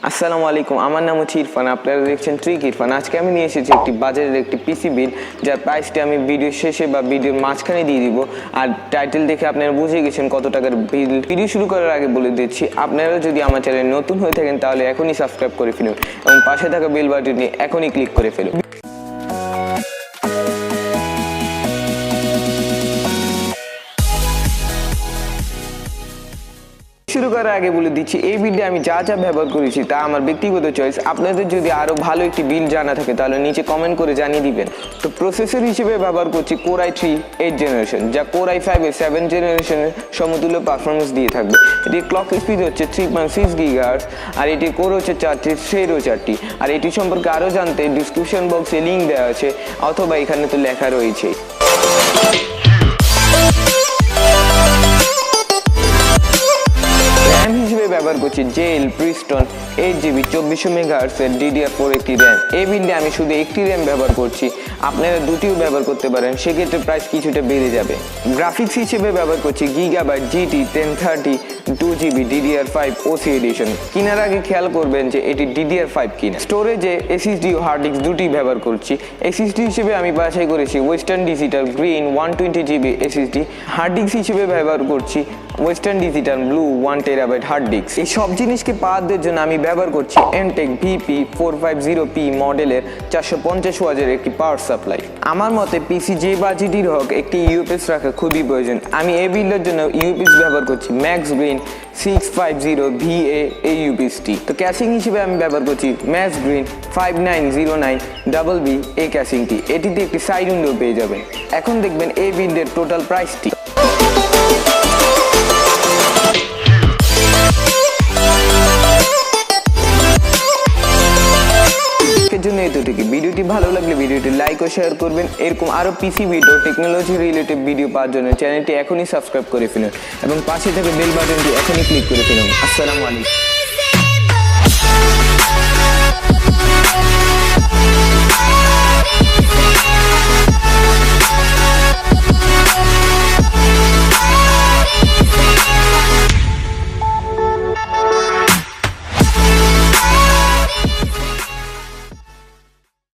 আসসালামু আলাইকুম, আমার নাম হচ্ছে ইরফান। আপনারা দেখছেন ট্রিক ইরফান। আজকে আমি নিয়ে এসেছি একটি বাজারের একটি পিসি বিল, যার প্রাইসটি আমি ভিডিও শেষে বা ভিডিওর মাঝখানে দিয়ে দিব। আর টাইটেল দেখে আপনারা বুঝে গেছেন কত টাকার বিল। ভিডিও শুরু করার আগে বলে দিচ্ছি, আপনারা যদি আমার চ্যানেলে নতুন হয়ে থাকেন তাহলে এখনই সাবস্ক্রাইব করে ফেলুন এবং পাশে থাকা বেল বাটনটি এখনই ক্লিক করে ফেলুন। শুরু করার আগে বলে দিচ্ছি, এই বিলটা আমি যা যা ব্যবহার করেছি তা আমার ব্যক্তিগত চয়েস। আপনাদের যদি আরও ভালো একটি বিল জানা থাকে তাহলে নিচে কমেন্ট করে জানিয়ে দিবেন। তো প্রসেসর হিসেবে ব্যবহার করছি কোর i3 8th জেনারেশন, যা কোর i5 এর 7th জেনারেশনের সমতুল্য পারফরমেন্স দিয়ে থাকবে। এটির ক্লক স্পিড হচ্ছে 3.6 GHz, আর এটির কোর হচ্ছে 4টি, থ্রেডও 4টি। আর এটি সম্পর্কে আরও জানতে ডিসক্রিপশন বক্সে লিঙ্ক দেওয়া আছে, অথবা এখানে তো লেখা রয়েছে। ব্যবহার করছি জেল প্রিস্টন 8GB 2400 MHz এর DDR4 একটি র্যাম। এই বিলডে আমি শুধু একটি র্যাম ব্যবহার করছি, আপনারা দুটিও ব্যবহার করতে পারেন, সেক্ষেত্রে প্রাইস কিছুটা বেড়ে যাবে। গ্রাফিক্স হিসেবে ব্যবহার করছি gigabyte GT 1030 2GB DDR5 OC addition. কেনার আগে খেয়াল করবেন যে এটি DDR5 কিনা। স্টোরেজে SSD ও হার্ড ডিস্ক দুটি ব্যবহার করছি। SSD হিসেবে আমি বাছাই করেছি Western Digital green 120GB SSD। Hard disk হিসেবে ব্যবহার করছি Western Digital blue 1TB hard disk. এই সব জিনিসকে পাওয়ার জন্য আমি ব্যবহার করছি এনটেক VP450P মডেলের 450 ওয়াটের একটি পাওয়ার সাপ্লাই। আমার মতে পিসি যে বাজেটের হোক একটি ইউপিএস রাখা খুবই প্রয়োজন। আমি এই বিল্ডের জন্য ইউপিএস ব্যবহার করছি ম্যাক্স গ্রিন 650VA এই ইউপিএসটি। তো ক্যাশিং হিসেবে আমি ব্যবহার করছি ম্যাক্স গ্রিন 5909BB এই ক্যাশিংটি। এটিতে একটি সাইড উইন্ডো পেয়ে যাবেন। এখন দেখবেন এই বিল্ডের টোটাল প্রাইসটি। জন্য এতটুকু। ভিডিওটি ভালো লাগলে ভিডিওটি লাইক ও শেয়ার করবেন। এরকম আরও পিসি ভিডিও টেকনোলজি রিলেটেড ভিডিও পাওয়ার জন্য চ্যানেলটি এখনই সাবস্ক্রাইব করে ফেলুন এবং পাশে থাকা বেল বাটনটি এখনই ক্লিক করে ফেলুন। আসসালামু আলাইকুম।